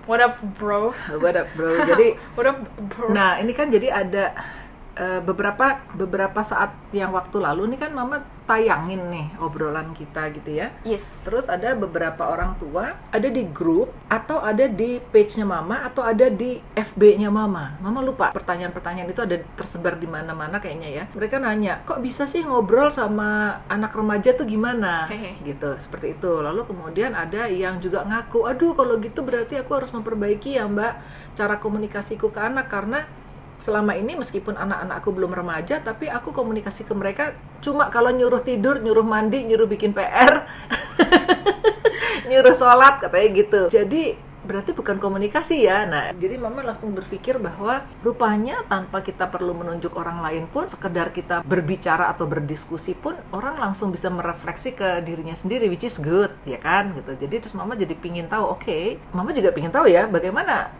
What up, bro? What up, bro? Jadi, What up, bro? nah ini kan jadi ada beberapa saat yang waktu lalu nih kan Mama tayangin nih obrolan kita gitu ya. Yes. Terus ada beberapa orang tua ada di grup atau ada di page-nya Mama atau ada di FB-nya Mama. Mama lupa pertanyaan-pertanyaan itu ada tersebar di mana-mana kayaknya ya. Mereka nanya, kok bisa sih ngobrol sama anak remaja tuh gimana? Gitu, seperti itu. Lalu kemudian ada yang juga ngaku, aduh kalau gitu berarti aku harus memperbaiki ya Mbak cara komunikasiku ke anak, karena selama ini meskipun anak-anak aku belum remaja, tapi aku komunikasi ke mereka cuma kalau nyuruh tidur, nyuruh mandi, nyuruh bikin PR, nyuruh sholat, katanya gitu. Jadi berarti bukan komunikasi ya. Nah, jadi Mama langsung berpikir bahwa rupanya tanpa kita perlu menunjuk orang lain pun, sekedar kita berbicara atau berdiskusi pun, orang langsung bisa merefleksi ke dirinya sendiri, which is good, ya kan? Gitu. Jadi terus Mama jadi pingin tahu, oke, Mama juga pingin tahu ya, bagaimana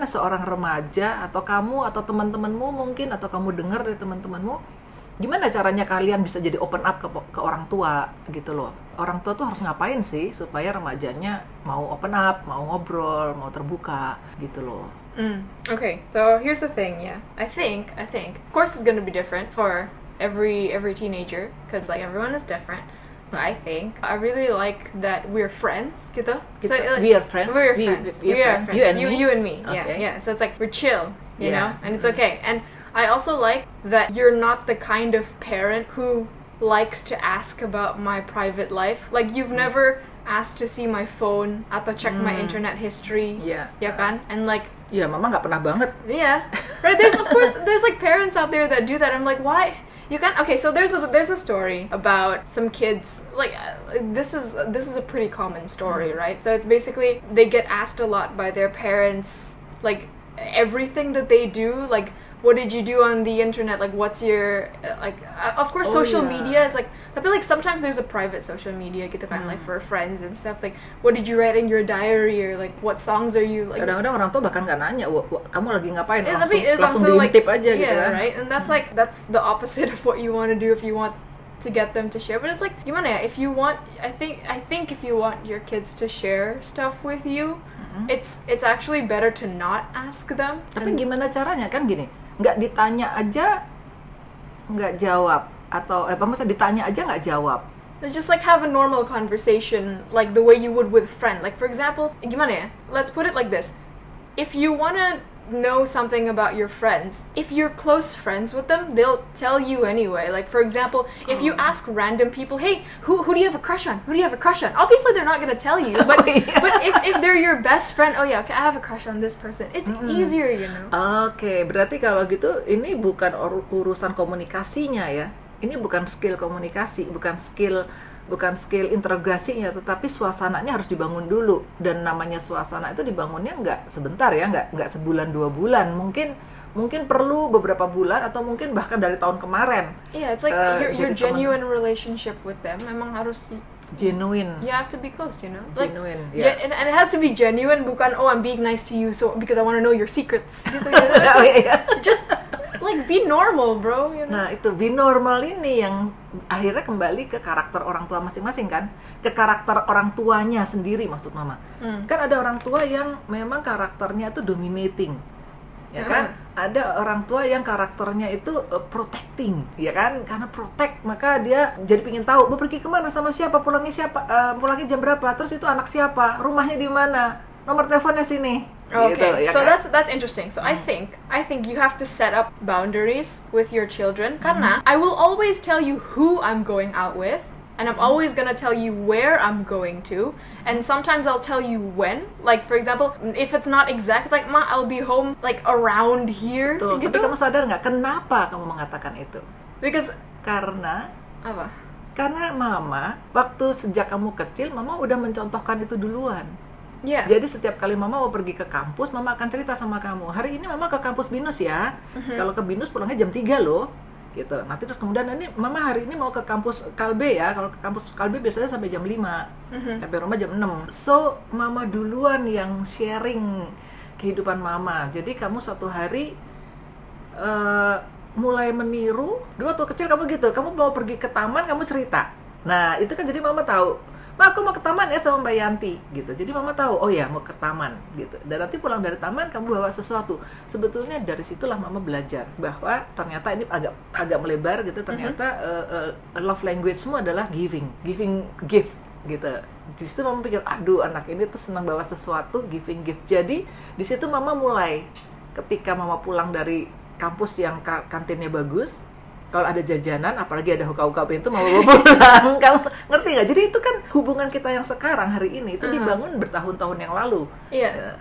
seorang remaja atau kamu atau teman-temanmu mungkin, atau kamu dengar dari teman-temanmu, gimana caranya kalian bisa jadi open up ke orang tua gitu loh. Orang tua tuh harus ngapain sih supaya remajanya mau open up, mau ngobrol, mau terbuka gitu loh. Okay, so here's the thing, yeah. I think, of course it's gonna be different for every teenager, because like everyone is different. But I think I really like that we're friends, gitu. So, like, We are friends. We are friends. You and me. You and me. Okay. Yeah. So it's like we're chill, you Yeah. know, and it's okay. And I also like that you're not the kind of parent who likes to ask about my private life. Like you've never asked to see my phone atau check my internet history. Yeah. Ya kan? And like, Ya, Mama nggak pernah banget. yeah, right. There's like parents out there that do that. I'm like, why? You can't. Okay, so there's a story about some kids. Like this is a pretty common story, right? So it's basically they get asked a lot by their parents, like everything that they do, like what did you do on the internet, like what's your of course social media is like, tapi like sometimes there's a private social media gitu kan, like for friends and stuff, like what did you write in your diary, or like what songs are you like. Kadang-kadang orang tua bahkan nggak nanya, kamu lagi ngapain, Yeah, langsung like, diintip aja gitu yeah, kan. right? And that's like, that's the opposite of what you want to do if you want to get them to share. But it's like, gimana ya, if you want, I think if you want your kids to share stuff with you, it's actually better to not ask them. Tapi gimana caranya, kan gini, nggak ditanya aja nggak jawab, atau maksudnya ditanya aja nggak jawab. Just like have a normal conversation, like the way you would with a friend. Like for example, gimana ya? Let's put it like this: if you wanna know something about your friends, if you're close friends with them, they'll tell you anyway. Like for example, if you ask random people, hey, who do you have a crush on? Who do you have a crush on? Obviously they're not gonna tell you, but but if they're your best friend, oh yeah, okay, I have a crush on this person. It's easier, you know. Oke, berarti kalau gitu ini bukan urusan komunikasinya ya. Ini bukan skill komunikasi, bukan skill interogasinya, tetapi suasananya harus dibangun dulu. Dan namanya suasana itu dibangunnya nggak sebentar ya, nggak sebulan 2 bulan, mungkin perlu beberapa bulan atau mungkin bahkan dari tahun kemarin. Yeah, it's like your genuine relationship with them memang harus genuine. You have to be close, you know. Genuine, like, yeah. And it has to be genuine. Bukan, oh, I'm being nice to you so because I want to know your secrets. Gitu, you know? Oh, iya. Just like be normal, bro. You know? Nah itu be normal ini yang akhirnya kembali ke karakter orang tua masing-masing kan, ke karakter orang tuanya sendiri maksud Mama. Kan ada orang tua yang memang karakternya itu dominating, ya kan? Ada orang tua yang karakternya itu protecting, ya kan? Karena protect maka dia jadi pingin tahu mau pergi kemana, sama siapa, pulangnya jam berapa, terus itu anak siapa, rumahnya di mana, nomor teleponnya sini. Okay, gitu, ya so kan? that's interesting. So I think you have to set up boundaries with your children. Karena I will always tell you who I'm going out with, and I'm always gonna tell you where I'm going to, and sometimes I'll tell you when. Like for example, if it's not exact, it's like, Ma, I'll be home like around here. Tuh, Gitu. tapi kamu sadar nggak kenapa kamu mengatakan itu? Because Karena apa? Karena Mama, waktu sejak kamu kecil, Mama udah mencontohkan itu duluan. Yeah. Jadi setiap kali Mama mau pergi ke kampus, Mama akan cerita sama kamu, hari ini Mama ke kampus BINUS ya. Kalau ke BINUS pulangnya jam 3 loh. Gitu. Nanti terus kemudian ini Mama hari ini mau ke kampus Kalbe ya. Kalau ke kampus Kalbe biasanya sampai jam 5. Sampai rumah jam 6. So, Mama duluan yang sharing kehidupan Mama. Jadi kamu suatu hari mulai meniru. Dulu waktu kecil kamu gitu, kamu mau pergi ke taman, kamu cerita. Nah, itu kan jadi Mama tahu Ma, aku mau ke taman ya sama Mbak Yanti gitu. Jadi mama tahu, oh ya mau ke taman gitu. Dan nanti pulang dari taman kamu bawa sesuatu. Sebetulnya dari situlah mama belajar bahwa ternyata ini agak melebar gitu. Ternyata love language semua adalah giving gift gitu. Di situ mama pikir, aduh anak ini tuh senang bawa sesuatu, giving gift. Jadi di situ mama mulai, ketika mama pulang dari kampus yang kantinnya bagus, kalau ada jajanan, apalagi ada hukau-hukau pintu, mau bawa pulang. Kamu ngerti nggak? Jadi itu kan hubungan kita yang sekarang hari ini itu dibangun bertahun-tahun yang lalu.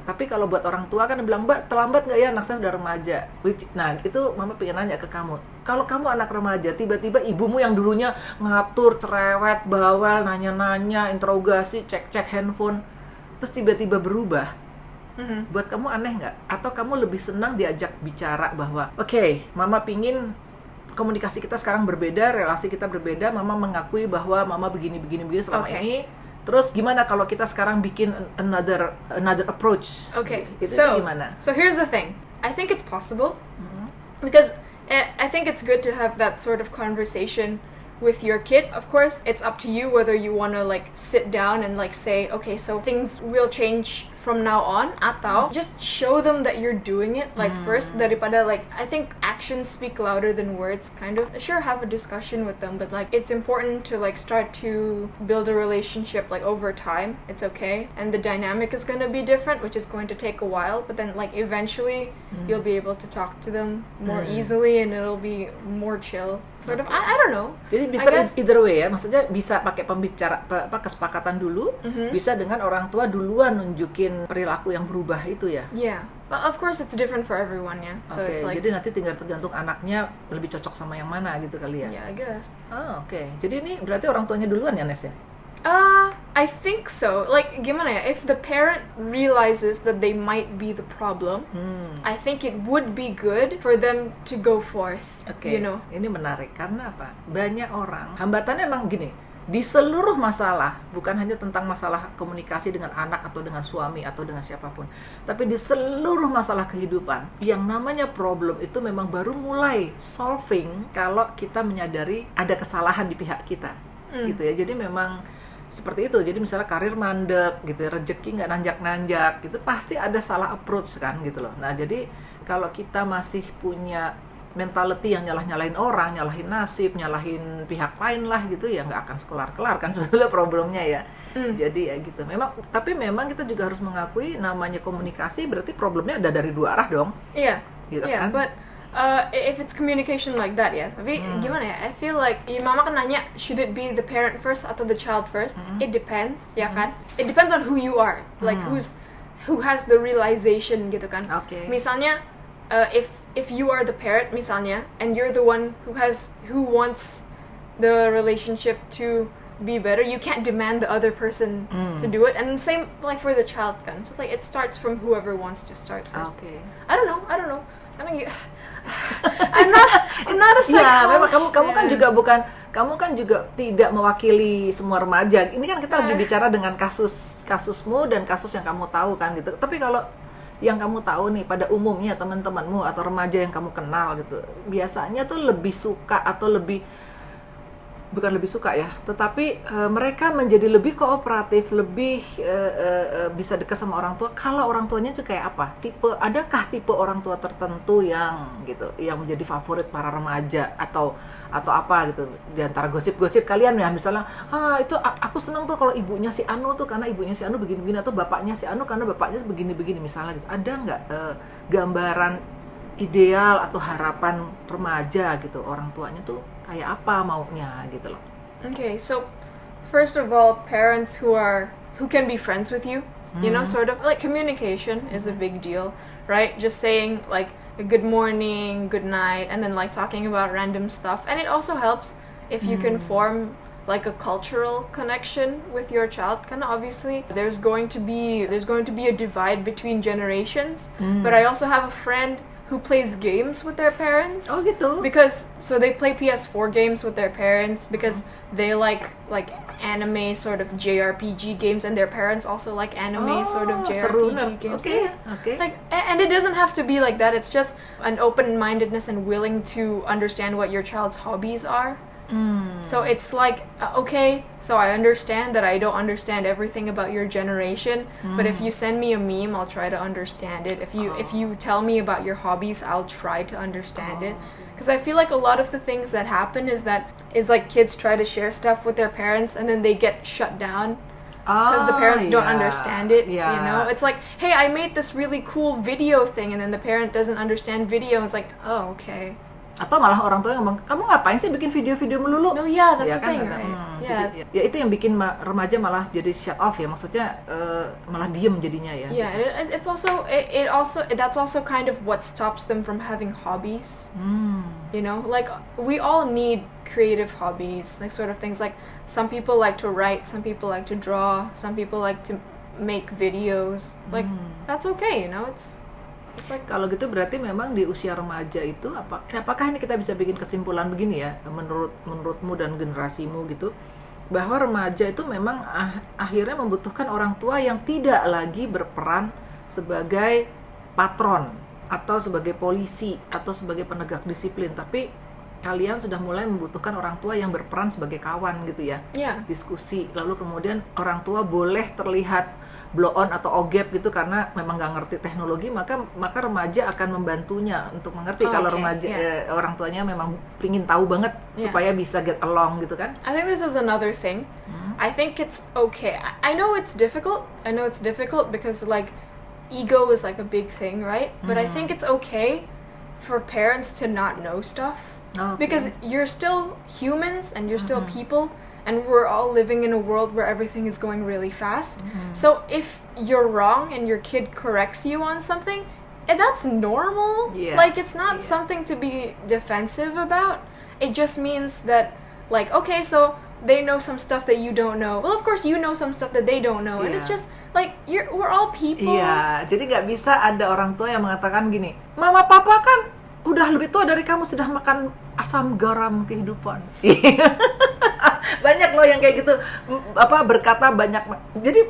Tapi kalau buat orang tua kan bilang, Mbak terlambat nggak ya, anak saya udah remaja. Nah itu mama pengen nanya ke kamu. Kalau kamu anak remaja, tiba-tiba ibumu yang dulunya ngatur, cerewet, bawel, nanya-nanya, interogasi, cek-cek handphone, terus tiba-tiba berubah. Buat kamu aneh nggak? Atau kamu lebih senang diajak bicara bahwa, oke, mama pingin komunikasi kita sekarang berbeda, relasi kita berbeda, mama mengakui bahwa mama begini selama ini. Terus gimana kalau kita sekarang bikin another approach? Itu gimana? So here's the thing. I think it's possible because I think it's good to have that sort of conversation with your kid. Of course, it's up to you whether you want to like sit down and like say, okay, so things will change from now on, atau just show them that you're doing it like first, daripada like, I think actions speak louder than words, kind of. Sure, have a discussion with them, but like it's important to like start to build a relationship like over time. It's okay, and the dynamic is going to be different, which is going to take a while, but then like eventually you'll be able to talk to them more easily and it'll be more chill sort of. I don't know, jadi bisa either way ya, maksudnya bisa pakai kesepakatan dulu, bisa dengan orang tua duluan nunjukin perilaku yang berubah itu ya. But of course it's different for everyone ya. So it's like, jadi nanti tinggal tergantung anaknya lebih cocok sama yang mana gitu kali ya. I guess. Jadi ini berarti orang tuanya duluan ya, Nes ya? I think so. Like gimana ya? If the parent realizes that they might be the problem, I think it would be good for them to go forth. You know. Ini menarik karena apa? Banyak orang hambatannya emang gini. Di seluruh masalah, bukan hanya tentang masalah komunikasi dengan anak atau dengan suami atau dengan siapapun, tapi di seluruh masalah kehidupan, yang namanya problem itu memang baru mulai solving kalau kita menyadari ada kesalahan di pihak kita, gitu ya. Jadi memang seperti itu. Jadi misalnya karir mandek, gitu ya, rezeki nggak nanjak-nanjak, gitu pasti ada salah approach kan, gitu loh. Nah jadi kalau kita masih punya mentality yang nyalahin orang, nyalahin nasib, nyalahin pihak lain lah gitu ya, nggak akan kelar-kelar kan sebetulnya problemnya ya. Jadi ya gitu. Tapi memang kita juga harus mengakui namanya komunikasi berarti problemnya ada dari dua arah dong. Gitu kan? But if it's communication like that ya, tapi gimana ya? I feel like mama kan nanya, should it be the parent first atau the child first? It depends, ya kan? It depends on who you are, like who has the realization gitu kan. Misalnya if you are the parent misalnya, and you're the one who wants the relationship to be better, you can't demand the other person to do it, and same like for the child kan. So like it starts from whoever wants to start first. I don't know. I think I'm not a psychologist. Ya, memang kamu kan juga tidak mewakili semua remaja. Ini kan kita lagi bicara dengan kasusmu dan kasus yang kamu tahu kan gitu. Tapi kalau yang kamu tahu nih, pada umumnya teman-temanmu atau remaja yang kamu kenal gitu, biasanya tuh lebih suka atau bukan lebih suka ya, tetapi mereka menjadi lebih kooperatif, lebih bisa dekat sama orang tua kalau orang tuanya tuh kayak apa? Adakah tipe orang tua tertentu yang gitu, yang menjadi favorit para remaja atau apa gitu? Di antara gosip-gosip kalian ya, misalnya, itu aku senang tuh kalau ibunya si Anu tuh karena ibunya si Anu begini-begini, atau bapaknya si Anu karena bapaknya begini-begini misalnya gitu. Ada nggak gambaran ideal atau harapan remaja gitu, orang tuanya tuh kayak apa maunya gitu loh? Okay, so first of all, parents who can be friends with you, you know, sort of like communication is a big deal, right? Just saying like a good morning, good night, and then like talking about random stuff. And it also helps if you can form like a cultural connection with your child. Kind of obviously there's going to be a divide between generations, but I also have a friend who plays games with their parents. Oh gitu. Because so they play PS4 games with their parents because they like anime sort of JRPG games, and their parents also like anime sort of JRPG games. Okay. Like, and it doesn't have to be like that. It's just an open-mindedness and willing to understand what your child's hobbies are. So it's like, okay, so I understand that I don't understand everything about your generation, but if you send me a meme, I'll try to understand it. If you tell me about your hobbies, I'll try to understand it. Because I feel like a lot of the things that happen is like kids try to share stuff with their parents and then they get shut down because the parents don't understand it. You know, it's like, hey, I made this really cool video thing, and then the parent doesn't understand video. It's like, oh, okay. Atau malah orang tua yang ngomong, kamu ngapain sih bikin video-video melulu? No, yeah, that's ya the kan, thing, right? Jadi, ya itu yang bikin remaja malah jadi shut off ya, maksudnya malah diem jadinya ya. Yeah, it's also that's also kind of what stops them from having hobbies. You know, like we all need creative hobbies, like sort of things. Like some people like to write, some people like to draw, some people like to make videos. Like that's okay, you know. It's like, kalau gitu berarti memang di usia remaja itu apakah ini kita bisa bikin kesimpulan begini ya, menurutmu dan generasimu gitu, bahwa remaja itu memang akhirnya membutuhkan orang tua yang tidak lagi berperan sebagai patron atau sebagai polisi atau sebagai penegak disiplin, tapi kalian sudah mulai membutuhkan orang tua yang berperan sebagai kawan gitu ya. Diskusi, lalu kemudian orang tua boleh terlihat blow on atau ogep gitu karena memang nggak ngerti teknologi, maka remaja akan membantunya untuk mengerti. Kalau remaja orang tuanya memang pingin tahu banget supaya bisa get along gitu kan. I think this is another thing. I think it's okay. I know it's difficult. Because like ego is like a big thing, right? But I think it's okay for parents to not know stuff. Because you're still humans and you're still people. And we're all living in a world where everything is going really fast. So if you're wrong and your kid corrects you on something, that's normal. Like it's not something to be defensive about. It just means that, like, okay, so they know some stuff that you don't know. Well, of course you know some stuff that they don't know. And it's just like we're all people. Jadi nggak bisa ada orang tua yang mengatakan gini, mama papa kan udah lebih tua dari kamu, sudah makan asam garam kehidupan. Banyak loh yang kayak gitu, berkata banyak. Jadi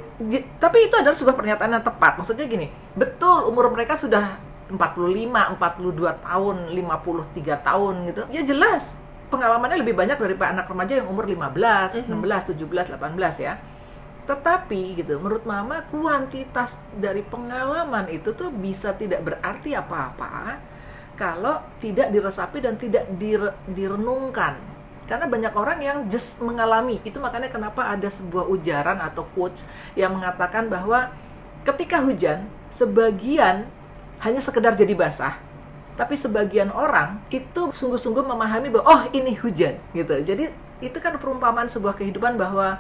tapi itu adalah sebuah pernyataan yang tepat. Maksudnya gini, betul umur mereka sudah 45, 42 tahun, 53 tahun gitu. Ya jelas pengalamannya lebih banyak daripada anak remaja yang umur 15, 16, 17, 18 ya. Tetapi gitu, menurut mama kuantitas dari pengalaman itu tuh bisa tidak berarti apa-apa kalau tidak diresapi dan tidak direnungkan. Karena banyak orang yang just mengalami. Itu makanya kenapa ada sebuah ujaran atau quotes yang mengatakan bahwa ketika hujan, sebagian hanya sekedar jadi basah, tapi sebagian orang itu sungguh-sungguh memahami bahwa oh ini hujan gitu. Jadi itu kan perumpamaan sebuah kehidupan bahwa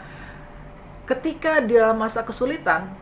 ketika di dalam masa kesulitan,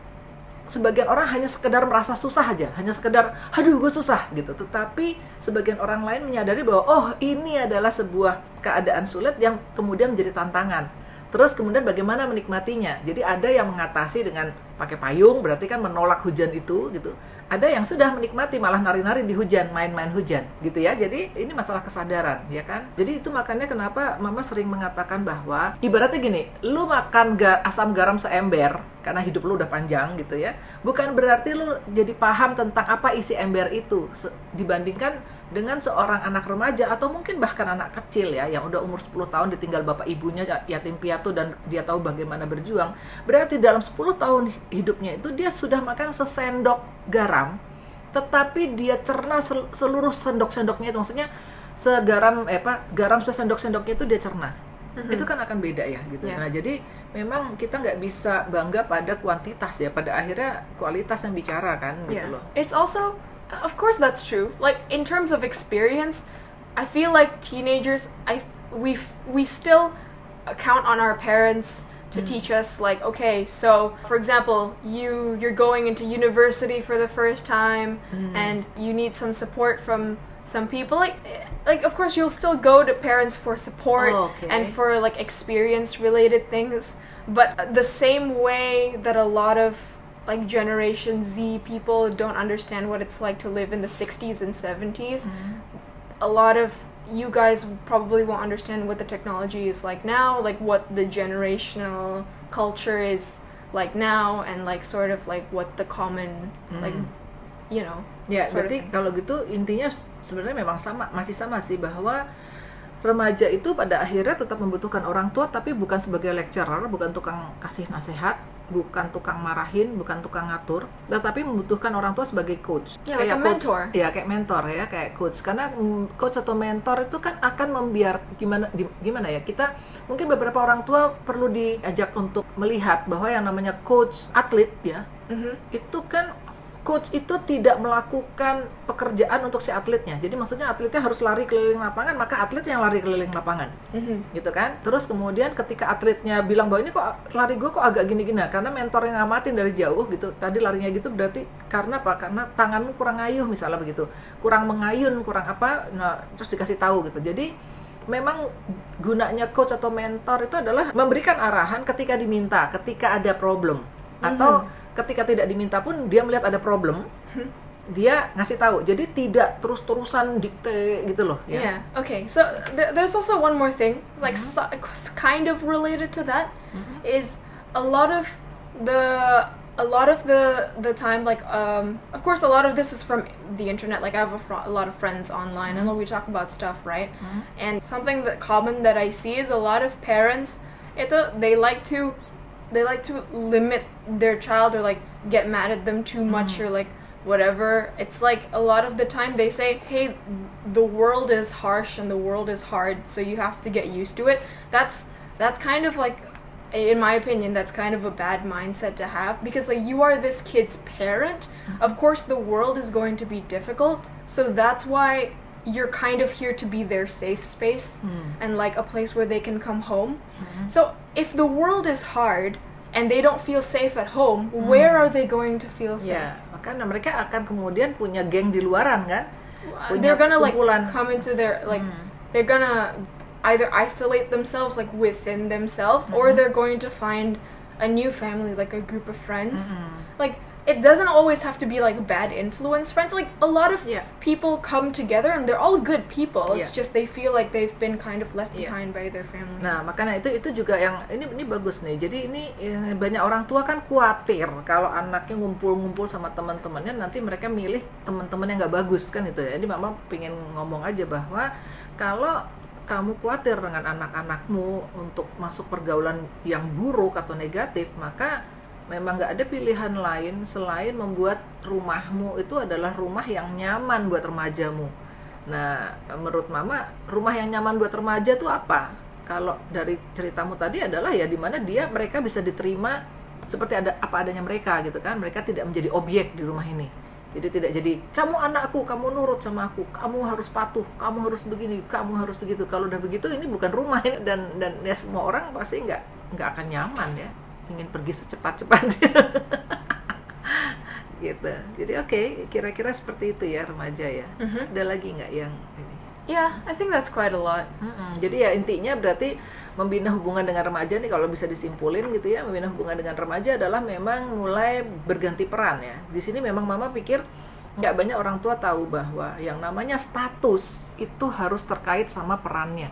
sebagian orang hanya sekedar merasa susah aja, hanya sekedar aduh gue susah gitu. Tetapi sebagian orang lain menyadari bahwa oh ini adalah sebuah keadaan sulit yang kemudian menjadi tantangan. Terus kemudian bagaimana menikmatinya. Jadi ada yang mengatasi dengan pakai payung, berarti kan menolak hujan itu gitu. Ada yang sudah menikmati malah nari-nari di hujan, main-main hujan gitu ya. Jadi ini masalah kesadaran ya kan. Jadi itu makanya kenapa mama sering mengatakan bahwa ibaratnya gini, lu makan asam garam seember karena hidup lu udah panjang gitu ya, bukan berarti lu jadi paham tentang apa isi ember itu dibandingkan dengan seorang anak remaja atau mungkin bahkan anak kecil ya yang udah umur 10 tahun ditinggal bapak ibunya yatim piatu dan dia tahu bagaimana berjuang. Berarti dalam 10 tahun hidupnya itu dia sudah makan sesendok garam, tetapi dia cerna seluruh sendok-sendoknya itu, maksudnya garam sesendok-sendoknya itu dia cerna. Itu kan akan beda ya gitu. Nah jadi memang kita nggak bisa bangga pada kuantitas ya, pada akhirnya kualitas yang bicara kan gitu loh. It's also, of course that's true. Like in terms of experience, I feel like teenagers, we still count on our parents to teach us, like, okay, so for example, you're going into university for the first time and you need some support from some people, like of course you'll still go to parents for support and for like experience related things, but the same way that a lot of like Generation Z people don't understand what it's like to live in the 60s and 70s, a lot of you guys probably won't understand what the technology is like now, like what the generational culture is like now, and like sort of like what the common like, you know. Ya, berarti kalau gitu intinya sebenarnya memang masih sama sih, bahwa remaja itu pada akhirnya tetap membutuhkan orang tua, tapi bukan sebagai lecturer, bukan tukang kasih nasihat, bukan tukang marahin, bukan tukang ngatur, tetapi membutuhkan orang tua sebagai coach. Yeah, like a coach, mentor. ya kayak mentor ya, kayak coach. Karena coach atau mentor itu kan akan gimana ya, kita mungkin beberapa orang tua perlu diajak untuk melihat bahwa yang namanya coach atlet ya, itu kan coach itu tidak melakukan pekerjaan untuk si atletnya. Jadi maksudnya atletnya harus lari keliling lapangan, maka atlet yang lari keliling lapangan. Gitu kan. Terus kemudian ketika atletnya bilang bahwa ini kok lari gue kok agak gini-gini, karena mentor yang ngamatin dari jauh gitu. Tadi larinya gitu berarti karena apa? Karena tanganmu kurang ngayuh misalnya begitu. Kurang mengayun, kurang apa. Nah, terus dikasih tahu gitu. Jadi memang gunanya coach atau mentor itu adalah memberikan arahan ketika diminta, ketika ada problem. Atau ketika tidak diminta pun dia melihat ada problem, dia ngasih tahu. Jadi tidak terus-terusan dikte gitu loh ya. Yeah. Okay. So there's also one more thing, like kind of related to that, is a lot of the time, like of course a lot of this is from the internet. Like I have a lot of friends online, and we talk about stuff, right? And something that common that I see is a lot of parents, they like to limit their child, or like get mad at them too much, or like whatever. It's like a lot of the time they say, hey, the world is harsh and the world is hard, so you have to get used to it. That's kind of like, in my opinion, that's kind of a bad mindset to have, because like you are this kid's parent. Of course the world is going to be difficult, so that's why you're kind of here to be their safe space and like a place where they can come home. So if the world is hard and they don't feel safe at home, where are they going to feel safe? Ya, makanya mereka akan kemudian punya geng di luaran kan? They're gonna like kumpulan. come into their like they're gonna either isolate themselves like within themselves, or they're going to find a new family, like a group of friends. Like it doesn't always have to be like bad influence friends. Like a lot of people come together and they're all good people. It's just they feel like they've been kind of left behind by their family. Nah, makanya itu juga yang ini bagus nih. Jadi ini banyak orang tua kan khawatir kalau anaknya ngumpul-ngumpul sama teman-temannya, nanti mereka milih teman-teman yang nggak bagus kan itu ya. Jadi mama pengen ngomong aja bahwa kalau kamu khawatir dengan anak-anakmu untuk masuk pergaulan yang buruk atau negatif, maka memang nggak ada pilihan lain selain membuat rumahmu itu adalah rumah yang nyaman buat remajamu. Nah, menurut mama, rumah yang nyaman buat remaja itu apa? Kalau dari ceritamu tadi adalah ya dimana mereka bisa diterima seperti apa adanya mereka gitu kan. Mereka tidak menjadi objek di rumah ini. Jadi tidak jadi, kamu anakku, kamu nurut sama aku, kamu harus patuh, kamu harus begini, kamu harus begitu. Kalau udah begitu, ini bukan rumah ini, dan ya semua orang pasti nggak akan nyaman ya, ingin pergi secepat-cepatnya. Gitu. Jadi oke, kira-kira seperti itu ya remaja ya. Ada lagi nggak yang ini? Yeah, I think that's quite a lot. Jadi ya intinya berarti membina hubungan dengan remaja nih, kalau bisa disimpulin gitu ya, membina hubungan dengan remaja adalah memang mulai berganti peran ya. Di sini memang mama pikir nggak banyak orang tua tahu bahwa yang namanya status itu harus terkait sama perannya.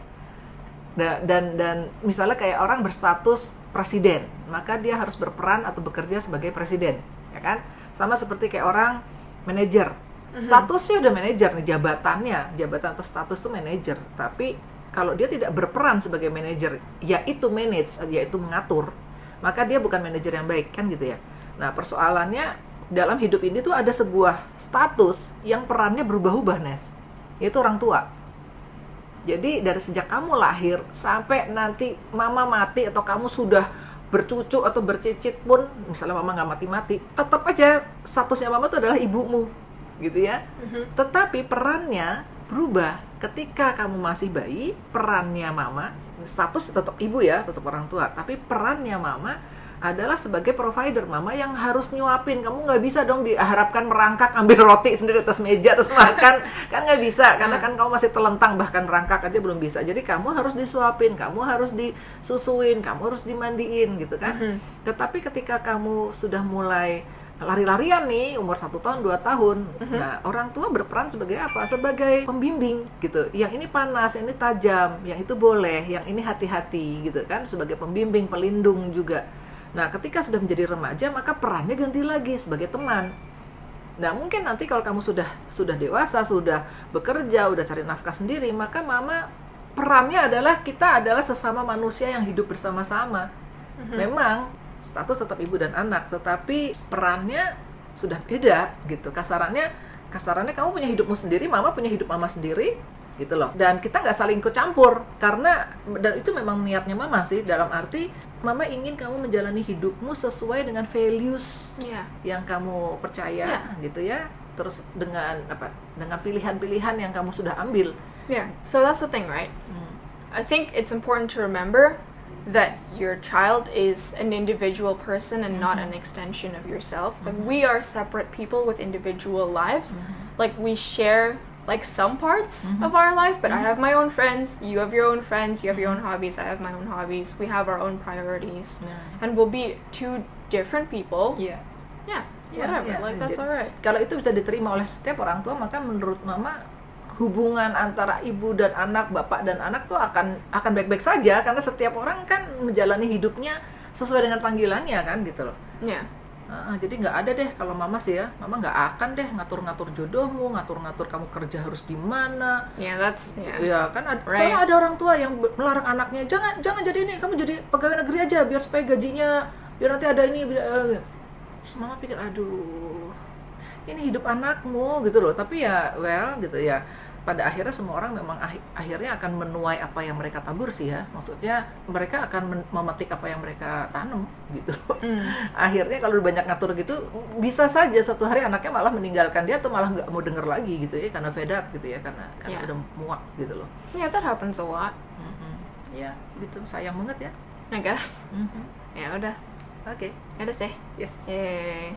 Dan misalnya kayak orang berstatus presiden, maka dia harus berperan atau bekerja sebagai presiden, ya kan? Sama seperti kayak orang manajer. Statusnya udah manajer nih, jabatan atau status tuh manajer, tapi kalau dia tidak berperan sebagai manajer, yaitu manage, yaitu mengatur, maka dia bukan manajer yang baik kan gitu ya. Nah, persoalannya dalam hidup ini tuh ada sebuah status yang perannya berubah-ubah, Nes, yaitu orang tua. Jadi dari sejak kamu lahir sampai nanti mama mati atau kamu sudah bercucu atau bercicit pun, misalnya mama nggak mati-mati, tetap aja statusnya mama itu adalah ibumu, gitu ya. Tetapi perannya berubah ketika kamu masih bayi. Perannya mama, status tetap ibu ya, tetap orang tua, tapi perannya mama adalah sebagai provider. Mama yang harus nyuapin. Kamu nggak bisa dong diharapkan merangkak ambil roti sendiri atas meja terus makan, kan nggak bisa, karena kan kamu masih telentang, bahkan merangkak aja belum bisa. Jadi kamu harus disuapin, kamu harus disusuin, kamu harus dimandiin gitu kan. Tetapi ketika kamu sudah mulai lari-larian nih, umur 1 tahun, 2 tahun, nah orang tua berperan sebagai apa? Sebagai pembimbing gitu. Yang ini panas, yang ini tajam, yang itu boleh, yang ini hati-hati gitu kan, sebagai pembimbing, pelindung juga. Nah, ketika sudah menjadi remaja, maka perannya ganti lagi sebagai teman. Nah, mungkin nanti kalau kamu sudah dewasa, sudah bekerja, udah cari nafkah sendiri, maka mama perannya adalah kita adalah sesama manusia yang hidup bersama-sama. Memang status tetap ibu dan anak, tetapi perannya sudah beda gitu. Kasarannya kamu punya hidupmu sendiri, mama punya hidup mama sendiri gitu loh. Dan kita nggak saling ikut campur, karena dan itu memang niatnya mama sih, dalam arti mama ingin kamu menjalani hidupmu sesuai dengan values yang kamu percaya gitu ya. Terus dengan pilihan-pilihan yang kamu sudah ambil. Yeah, so that's the thing, right? I think it's important to remember that your child is an individual person and not an extension of yourself. Like, we are separate people with individual lives. Like, we share like some parts of our life, but I have my own friends, you have your own friends, you have your own hobbies, I have my own hobbies. We have our own priorities. And we'll be two different people. Whatever, like that's alright. Kalau itu bisa diterima oleh setiap orang tua, maka menurut mama hubungan antara ibu dan anak, bapak dan anak tuh akan baik-baik saja, karena setiap orang kan menjalani hidupnya sesuai dengan panggilannya kan gitu loh. Jadi nggak ada deh kalau mama sih ya, mama nggak akan deh ngatur-ngatur jodohmu, ngatur-ngatur kamu kerja harus di mana. Ya kan soalnya ada orang tua yang melarang anaknya, jangan jadi ini, kamu jadi pegawai negeri aja biar supaya gajinya biar nanti ada ini. Terus mama pikir, aduh, ini hidup anakmu gitu loh. Tapi ya gitu ya, pada akhirnya semua orang memang akhirnya akan menuai apa yang mereka tabur sih ya. Maksudnya mereka akan memetik apa yang mereka tanam gitu. Akhirnya kalau banyak ngatur gitu, bisa saja suatu hari anaknya malah meninggalkan dia atau malah nggak mau denger lagi gitu ya, karena fed up gitu ya, karena udah muak gitu loh. Yeah, that happens a lot. Ya gitu, sayang banget ya. I guess. Ya udah. Oke. Ya udah sih. Yes. Yay.